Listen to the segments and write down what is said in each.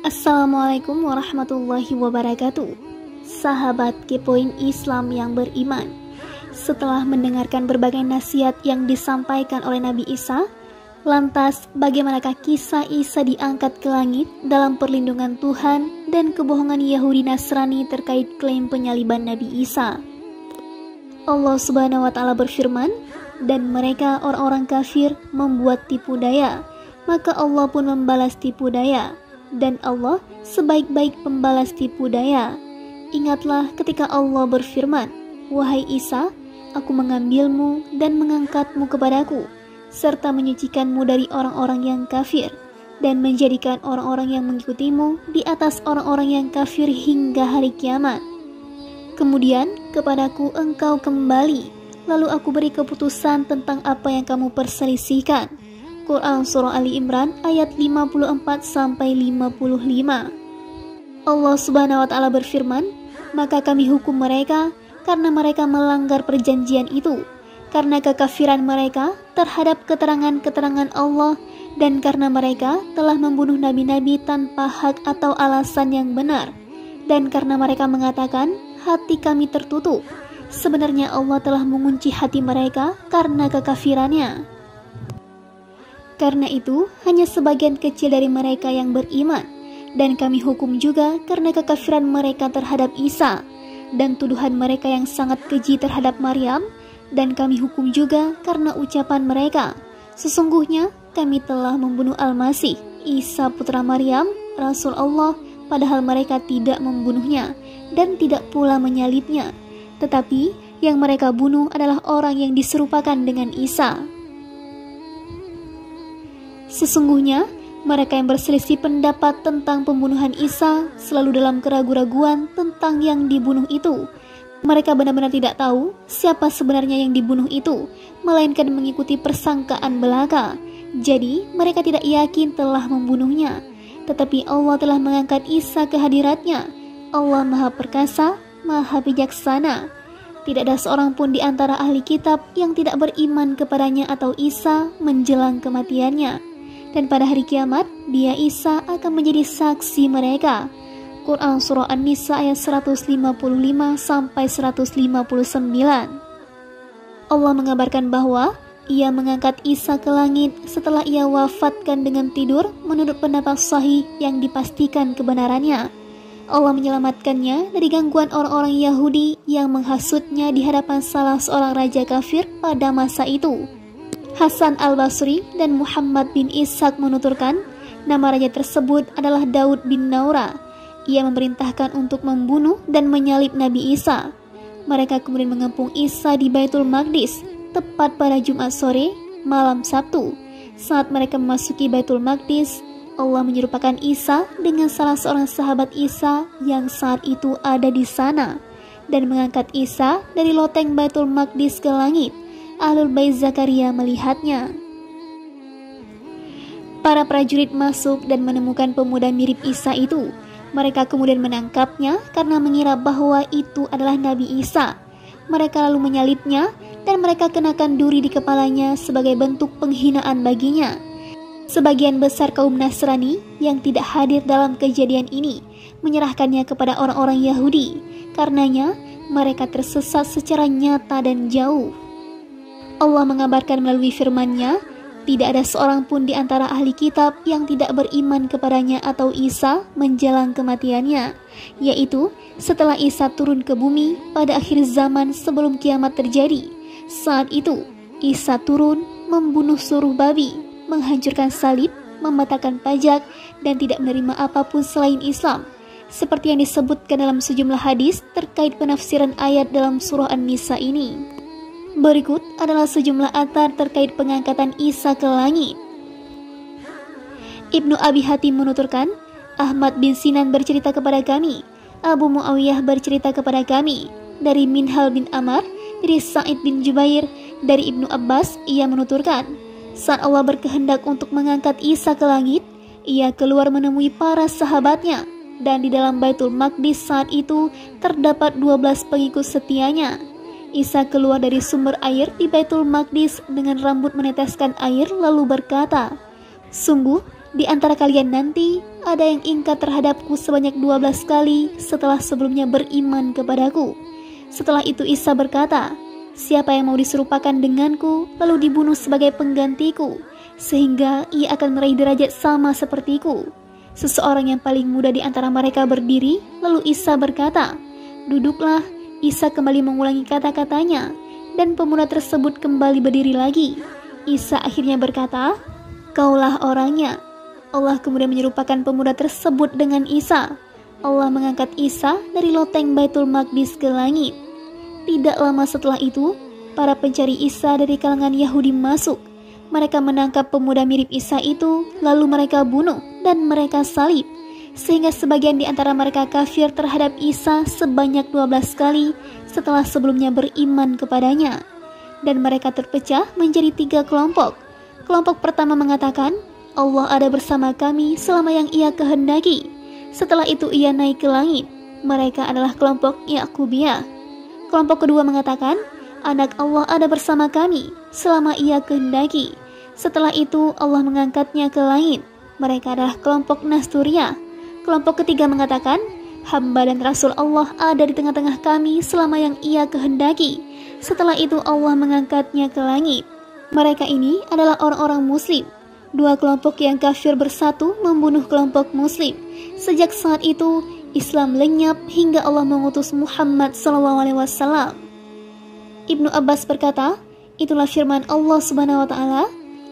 Assalamualaikum warahmatullahi wabarakatuh. Sahabat Kepoin Islam yang beriman, setelah mendengarkan berbagai nasihat yang disampaikan oleh Nabi Isa, lantas bagaimanakah kisah Isa diangkat ke langit dalam perlindungan Tuhan dan kebohongan Yahudi Nasrani terkait klaim penyaliban Nabi Isa? Allah Subhanahu wa Ta'ala berfirman, dan mereka orang-orang kafir membuat tipu daya, maka Allah pun membalas tipu daya, dan Allah sebaik-baik pembalas tipu daya. Ingatlah ketika Allah berfirman, wahai Isa, aku mengambilmu dan mengangkatmu kepadaku, serta menyucikanmu dari orang-orang yang kafir, dan menjadikan orang-orang yang mengikutimu di atas orang-orang yang kafir hingga hari kiamat. Kemudian kepadaku engkau kembali, lalu aku beri keputusan tentang apa yang kamu perselisihkan. Quran Surah Ali Imran ayat 54-55. Allah Subhanahu wa Ta'ala berfirman, maka kami hukum mereka karena mereka melanggar perjanjian itu, karena kekafiran mereka terhadap keterangan-keterangan Allah, dan karena mereka telah membunuh nabi-nabi tanpa hak atau alasan yang benar, dan karena mereka mengatakan hati kami tertutup. Sebenarnya Allah telah mengunci hati mereka karena kekafirannya. Karena itu, hanya sebagian kecil dari mereka yang beriman, dan kami hukum juga karena kekafiran mereka terhadap Isa, dan tuduhan mereka yang sangat keji terhadap Maryam, dan kami hukum juga karena ucapan mereka, sesungguhnya kami telah membunuh Al-Masih, Isa putra Maryam, Rasul Allah, padahal mereka tidak membunuhnya, dan tidak pula menyalibnya. Tetapi yang mereka bunuh adalah orang yang diserupakan dengan Isa. Sesungguhnya mereka yang berselisih pendapat tentang pembunuhan Isa selalu dalam keraguan-raguan tentang yang dibunuh itu. Mereka benar-benar tidak tahu siapa sebenarnya yang dibunuh itu, melainkan mengikuti persangkaan belaka. Jadi mereka tidak yakin telah membunuhnya. Tetapi Allah telah mengangkat Isa ke hadiratnya. Allah Maha Perkasa, Maha Bijaksana. Tidak ada seorang pun di antara ahli kitab yang tidak beriman kepadanya atau Isa menjelang kematiannya. Dan pada hari kiamat, dia Isa akan menjadi saksi mereka. Quran Surah An-Nisa ayat 155-159. Allah mengabarkan bahwa ia mengangkat Isa ke langit setelah ia wafatkan dengan tidur menurut pendapat sahih yang dipastikan kebenarannya. Allah menyelamatkannya dari gangguan orang-orang Yahudi yang menghasutnya di hadapan salah seorang raja kafir pada masa itu. Hasan al-Basri dan Muhammad bin Ishaq menuturkan, nama raja tersebut adalah Daud bin Naura. Ia memerintahkan untuk membunuh dan menyalib Nabi Isa. Mereka kemudian mengepung Isa di Baitul Maqdis, tepat pada Jumat sore, malam Sabtu. Saat mereka memasuki Baitul Maqdis, Allah menyerupakan Isa dengan salah seorang sahabat Isa yang saat itu ada di sana, dan mengangkat Isa dari loteng Baitul Maqdis ke langit. Ahlul Bait Zakaria melihatnya. Para prajurit masuk dan menemukan pemuda mirip Isa itu. Mereka kemudian menangkapnya karena mengira bahwa itu adalah Nabi Isa. Mereka lalu menyalibnya dan mereka kenakan duri di kepalanya sebagai bentuk penghinaan baginya. Sebagian besar kaum Nasrani yang tidak hadir dalam kejadian ini menyerahkannya kepada orang-orang Yahudi. Karenanya mereka tersesat secara nyata dan jauh. Allah mengabarkan melalui firman-Nya, tidak ada seorang pun di antara ahli kitab yang tidak beriman kepadanya atau Isa menjelang kematiannya, yaitu setelah Isa turun ke bumi pada akhir zaman sebelum kiamat terjadi. Saat itu Isa turun membunuh suruh babi, menghancurkan salib, membatalkan pajak, dan tidak menerima apapun selain Islam, seperti yang disebutkan dalam sejumlah hadis terkait penafsiran ayat dalam surah An-Nisa ini. Berikut adalah sejumlah athar terkait pengangkatan Isa ke langit. Ibnu Abi Hatim menuturkan, Ahmad bin Sinan bercerita kepada kami, Abu Muawiyah bercerita kepada kami, dari Minhal bin Amr, dari Sa'id bin Jubair, dari Ibnu Abbas, ia menuturkan, saat Allah berkehendak untuk mengangkat Isa ke langit, ia keluar menemui para sahabatnya, dan di dalam Baitul Maqdis saat itu terdapat 12 pengikut setianya. Isa keluar dari sumber air di Baitul Maqdis dengan rambut meneteskan air lalu berkata, sungguh Di antara kalian nanti ada yang ingkar terhadapku sebanyak 12 kali setelah sebelumnya beriman kepadaku. Setelah itu Isa berkata, siapa yang mau diserupakan denganku lalu dibunuh sebagai penggantiku, sehingga ia akan meraih derajat sama sepertiku. Seseorang yang paling muda di antara mereka berdiri, lalu Isa berkata, duduklah. Isa kembali mengulangi kata-katanya, dan pemuda tersebut kembali berdiri lagi. Isa akhirnya berkata, kaulah orangnya. Allah kemudian menyerupakan pemuda tersebut dengan Isa. Allah mengangkat Isa dari loteng Baitul Maqdis ke langit. Tidak lama setelah itu, para pencari Isa dari kalangan Yahudi masuk. Mereka menangkap pemuda mirip Isa itu, lalu mereka bunuh dan mereka salib. Sehingga sebagian di antara mereka kafir terhadap Isa sebanyak 12 kali setelah sebelumnya beriman kepadanya. Dan mereka terpecah menjadi 3 kelompok. Kelompok pertama mengatakan, Allah ada bersama kami selama yang ia kehendaki. Setelah itu ia naik ke langit. Mereka adalah kelompok Yakubiyah. Kelompok kedua mengatakan, anak Allah ada bersama kami selama ia kehendaki. Setelah itu Allah mengangkatnya ke langit. Mereka adalah kelompok Nasturiyah. Kelompok ketiga mengatakan, hamba dan Rasul Allah ada di tengah-tengah kami selama yang ia kehendaki. Setelah itu Allah mengangkatnya ke langit. Mereka ini adalah orang-orang muslim. 2 kelompok yang kafir bersatu membunuh kelompok muslim. Sejak saat itu, Islam lenyap hingga Allah mengutus Muhammad SAW. Ibnu Abbas berkata, itulah firman Allah Subhanahu wa Ta'ala.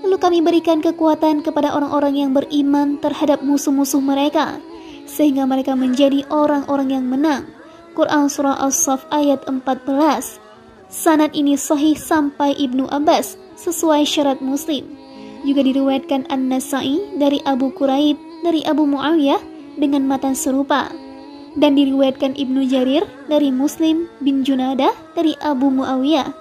Lalu kami berikan kekuatan kepada orang-orang yang beriman terhadap musuh-musuh mereka, sehingga mereka menjadi orang-orang yang menang. Quran Surah As-Saff ayat 14. Sanad ini sahih sampai Ibnu Abbas sesuai syarat Muslim. Juga diriwayatkan An-Nasa'i dari Abu Quraib dari Abu Muawiyah dengan matan serupa. Dan diriwayatkan Ibnu Jarir dari Muslim bin Junadah dari Abu Muawiyah.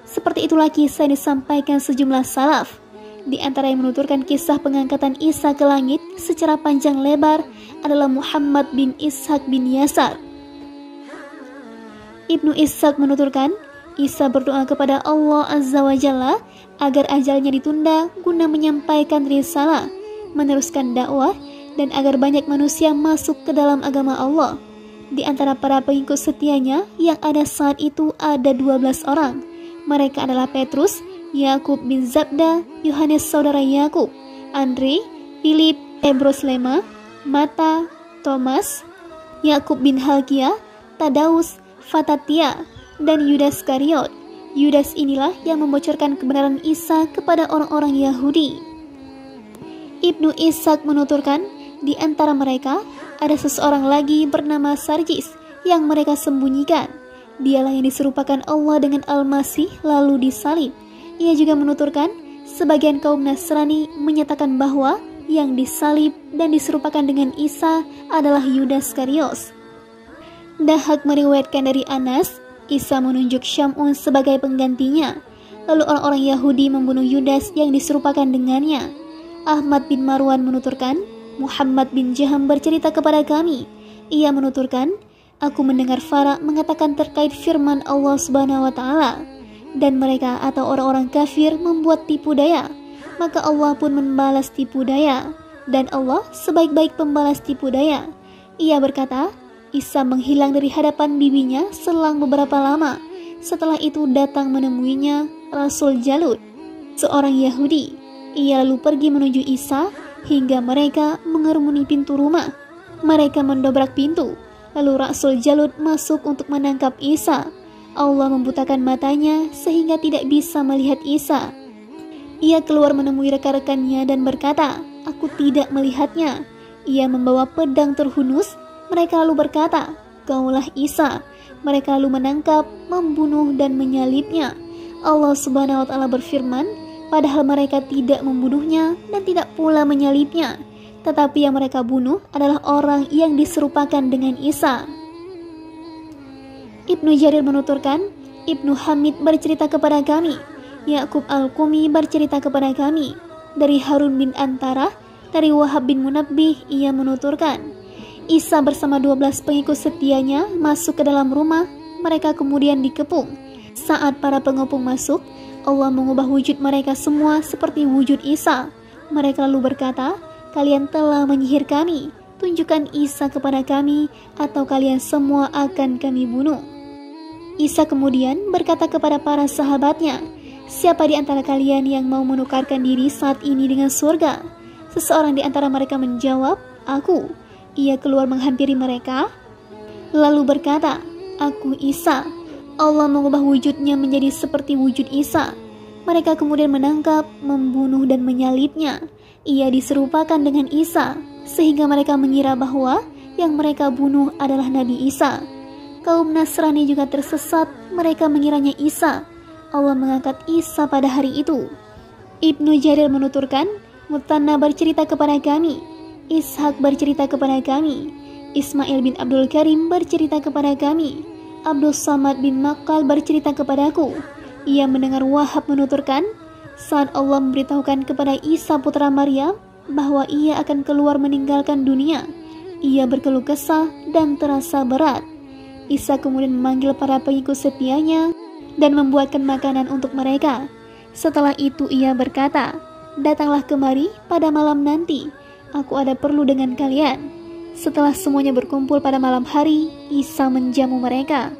Seperti itulah kisah yang disampaikan sejumlah salaf. Di antara yang menuturkan kisah pengangkatan Isa ke langit secara panjang lebar adalah Muhammad bin Ishaq bin Yasar. Ibnu Ishaq menuturkan, Isa berdoa kepada Allah Azza wa Jalla agar ajalnya ditunda guna menyampaikan risalah, meneruskan dakwah, dan agar banyak manusia masuk ke dalam agama Allah. Di antara para pengikut setianya yang ada saat itu ada 12 orang. Mereka adalah Petrus, Yakub bin Zabda, Yohanes saudara Yakub, Andre, Philip, Hebros Lema, Mata, Thomas, Yakub bin Halkia, Tadaus, Fatatia, dan Yudas Kariot. Yudas inilah yang membocorkan kebenaran Isa kepada orang-orang Yahudi. Ibnu Ishaq menuturkan, di antara mereka ada seseorang lagi bernama Sarjis yang mereka sembunyikan. Dialah yang diserupakan Allah dengan Al-Masih lalu disalib. Ia juga menuturkan, sebagian kaum Nasrani menyatakan bahwa yang disalib dan diserupakan dengan Isa adalah Yudas Kariot. Dahak meriwayatkan dari Anas, Isa menunjuk Syamun sebagai penggantinya. Lalu orang-orang Yahudi membunuh Yudas yang diserupakan dengannya. Ahmad bin Marwan menuturkan, Muhammad bin Jaham bercerita kepada kami. Ia menuturkan, aku mendengar Farah mengatakan terkait firman Allah Subhanahu wa Ta'ala, dan mereka atau orang-orang kafir membuat tipu daya, maka Allah pun membalas tipu daya, dan Allah sebaik-baik pembalas tipu daya. Ia berkata, Isa menghilang dari hadapan bibinya selang beberapa lama. Setelah itu datang menemuinya Rasul Jalut, seorang Yahudi. Ia lalu pergi menuju Isa hingga mereka mengerumuni pintu rumah. Mereka mendobrak pintu. Lalu Rasul Jalut masuk untuk menangkap Isa. Allah membutakan matanya sehingga tidak bisa melihat Isa. Ia keluar menemui rekan-rekannya dan berkata, aku tidak melihatnya. Ia membawa pedang terhunus. Mereka lalu berkata, kaulah Isa. Mereka lalu menangkap, membunuh, dan menyalibnya. Allah Subhanahu wa Ta'ala berfirman, padahal mereka tidak membunuhnya dan tidak pula menyalibnya, tetapi yang mereka bunuh adalah orang yang diserupakan dengan Isa. Ibnu Jarir menuturkan, Ibnu Hamid bercerita kepada kami, Yakub Al-Qumi bercerita kepada kami, dari Harun bin Antara, dari Wahab bin Munabbih, ia menuturkan, Isa bersama 12 pengikut setianya masuk ke dalam rumah. Mereka kemudian dikepung. Saat para pengepung masuk, Allah mengubah wujud mereka semua seperti wujud Isa. Mereka lalu berkata, kalian telah menyihir kami. Tunjukkan Isa kepada kami, atau kalian semua akan kami bunuh." Isa kemudian berkata kepada para sahabatnya, "Siapa di antara kalian yang mau menukarkan diri saat ini dengan surga?" Seseorang di antara mereka menjawab, "Aku." Ia keluar menghampiri mereka, lalu berkata, "Aku Isa." Allah mengubah wujudnya menjadi seperti wujud Isa. Mereka kemudian menangkap, membunuh, dan menyalibnya. Ia diserupakan dengan Isa, sehingga mereka mengira bahwa yang mereka bunuh adalah Nabi Isa. Kaum Nasrani juga tersesat, mereka mengiranya Isa. Allah mengangkat Isa pada hari itu. Ibnu Jarir menuturkan, Mutanna bercerita kepada kami, Ishak bercerita kepada kami, Ismail bin Abdul Karim bercerita kepada kami, Abdul Samad bin Maqal bercerita kepadaku. Ia mendengar Wahab menuturkan, saat Allah memberitahukan kepada Isa putra Maryam bahwa ia akan keluar meninggalkan dunia, ia berkeluh kesah dan terasa berat. Isa kemudian memanggil para pengikut setianya dan membuatkan makanan untuk mereka. Setelah itu ia berkata, "Datanglah kemari pada malam nanti, aku ada perlu dengan kalian." Setelah semuanya berkumpul pada malam hari, Isa menjamu mereka.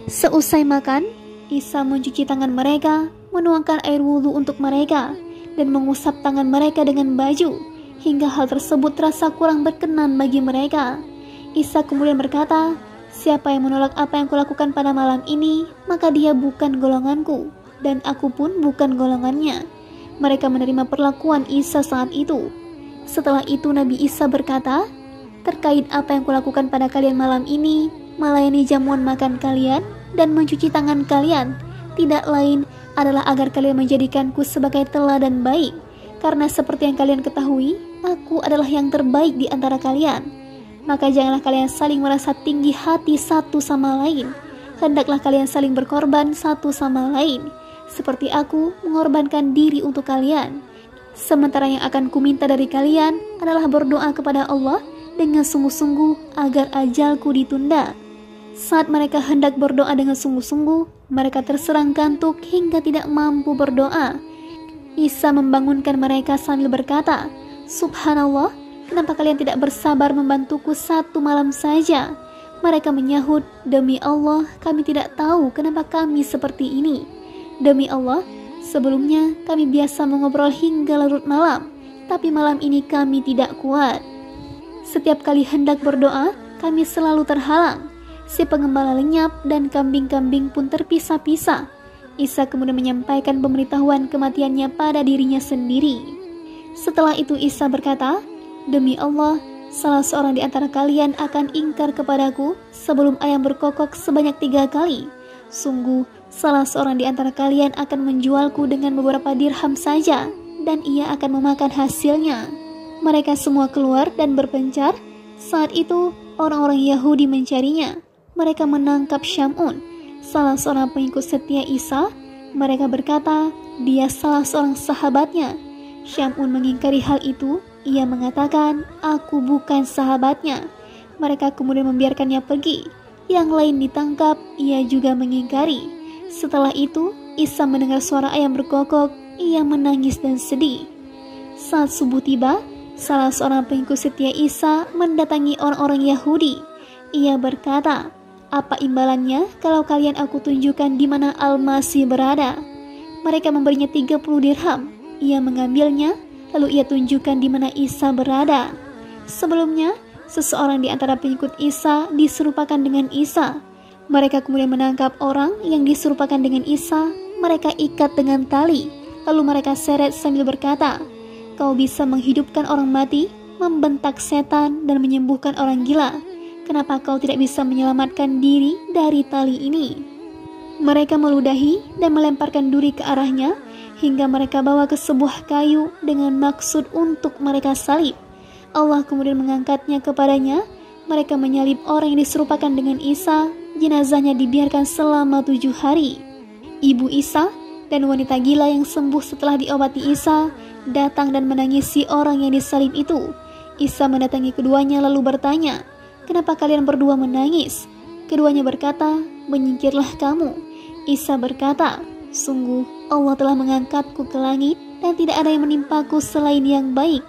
Seusai makan, Isa mencuci tangan mereka, menuangkan air wudhu untuk mereka, dan mengusap tangan mereka dengan baju, hingga hal tersebut terasa kurang berkenan bagi mereka. Isa kemudian berkata, "Siapa yang menolak apa yang kulakukan pada malam ini, maka dia bukan golonganku, dan aku pun bukan golongannya." Mereka menerima perlakuan Isa saat itu. Setelah itu Nabi Isa berkata, "Terkait apa yang kulakukan pada kalian malam ini, melayani jamuan makan kalian dan mencuci tangan kalian, tidak lain adalah agar kalian menjadikanku sebagai teladan baik, karena seperti yang kalian ketahui, aku adalah yang terbaik di antara kalian. Maka janganlah kalian saling merasa tinggi hati satu sama lain. Hendaklah kalian saling berkorban satu sama lain, seperti aku mengorbankan diri untuk kalian. Sementara yang akan kuminta dari kalian adalah berdoa kepada Allah dengan sungguh-sungguh agar ajalku ditunda." Saat mereka hendak berdoa dengan sungguh-sungguh, mereka terserang kantuk hingga tidak mampu berdoa. Isa membangunkan mereka sambil berkata, "Subhanallah, kenapa kalian tidak bersabar membantuku satu malam saja?" Mereka menyahut, "Demi Allah, kami tidak tahu kenapa kami seperti ini. Demi Allah, sebelumnya kami biasa mengobrol hingga larut malam, tapi malam ini kami tidak kuat. Setiap kali hendak berdoa, kami selalu terhalang. Si pengembala lenyap dan kambing-kambing pun terpisah-pisah." Isa kemudian menyampaikan pemberitahuan kematiannya pada dirinya sendiri. Setelah itu Isa berkata, "Demi Allah, salah seorang di antara kalian akan ingkar kepadaku sebelum ayam berkokok sebanyak 3 kali. Sungguh, salah seorang di antara kalian akan menjualku dengan beberapa dirham saja, dan ia akan memakan hasilnya." Mereka semua keluar dan berpencar. Saat itu, orang-orang Yahudi mencarinya. Mereka menangkap Syamun, salah seorang pengikut setia Isa. Mereka berkata, dia salah seorang sahabatnya. Syamun mengingkari hal itu. Ia mengatakan, "Aku bukan sahabatnya." Mereka kemudian membiarkannya pergi. Yang lain ditangkap, ia juga mengingkari. Setelah itu, Isa mendengar suara ayam berkokok. Ia menangis dan sedih. Saat subuh tiba, salah seorang pengikut setia Isa mendatangi orang-orang Yahudi. Ia berkata, "Apa imbalannya kalau kalian aku tunjukkan di mana Al-Masih berada?" Mereka memberinya 30 dirham. Ia mengambilnya, lalu ia tunjukkan di mana Isa berada. Sebelumnya, seseorang di antara pengikut Isa diserupakan dengan Isa. Mereka kemudian menangkap orang yang diserupakan dengan Isa. Mereka ikat dengan tali, lalu mereka seret sambil berkata, "Kau bisa menghidupkan orang mati, membentak setan, dan menyembuhkan orang gila. Kenapa kau tidak bisa menyelamatkan diri dari tali ini?" Mereka meludahi dan melemparkan duri ke arahnya, hingga mereka bawa ke sebuah kayu dengan maksud untuk mereka salib. Allah kemudian mengangkatnya kepadanya. Mereka menyalib orang yang diserupakan dengan Isa. Jenazahnya dibiarkan selama 7 hari. Ibu Isa dan wanita gila yang sembuh setelah diobati Isa datang dan menangisi orang yang disalib itu. Isa mendatangi keduanya lalu bertanya, "Kenapa kalian berdua menangis?" Keduanya berkata, "Menyingkirlah kamu." Isa berkata, "Sungguh Allah telah mengangkatku ke langit dan tidak ada yang menimpaku selain yang baik.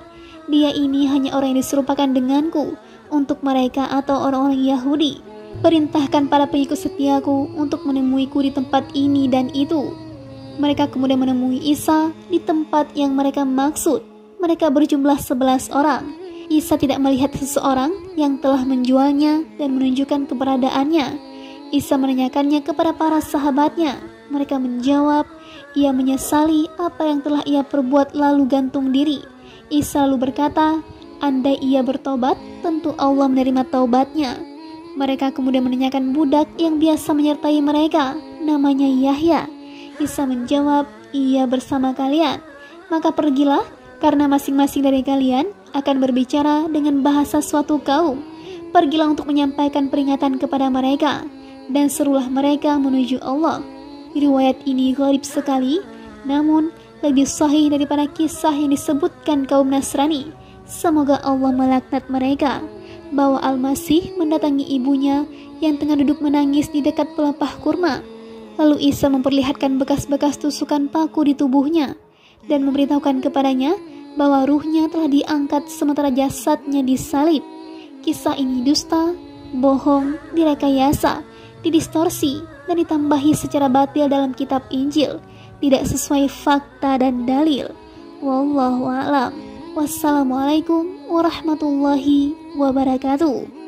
Dia ini hanya orang yang diserupakan denganku untuk mereka atau orang-orang Yahudi. Perintahkan para pengikut setiaku untuk menemuiku di tempat ini dan itu. Mereka kemudian menemui Isa di tempat yang mereka maksud. Mereka berjumlah 11 orang. Isa tidak melihat seseorang yang telah menjualnya dan menunjukkan keberadaannya. Isa menanyakannya kepada para sahabatnya. Mereka menjawab, ia menyesali apa yang telah ia perbuat lalu gantung diri. Isa lalu berkata, andai ia bertobat, tentu Allah menerima taubatnya. Mereka kemudian menanyakan budak yang biasa menyertai mereka, namanya Yahya. Isa menjawab, ia bersama kalian. Maka pergilah, karena masing-masing dari kalian akan berbicara dengan bahasa suatu kaum. Pergilah untuk menyampaikan peringatan kepada mereka, dan serulah mereka menuju Allah. Riwayat ini gharib sekali, namun lebih sahih daripada kisah yang disebutkan kaum Nasrani. Semoga Allah melaknat mereka, bahwa Al-Masih mendatangi ibunya yang tengah duduk menangis di dekat pelepah kurma. Lalu Isa memperlihatkan bekas-bekas tusukan paku di tubuhnya dan memberitahukan kepadanya bahwa ruhnya telah diangkat sementara jasadnya disalib. Kisah ini dusta, bohong, direkayasa, didistorsi, dan ditambahi secara batil dalam kitab Injil, tidak sesuai fakta dan dalil. Wallahu a'lam. Wassalamualaikum warahmatullahi wabarakatuh.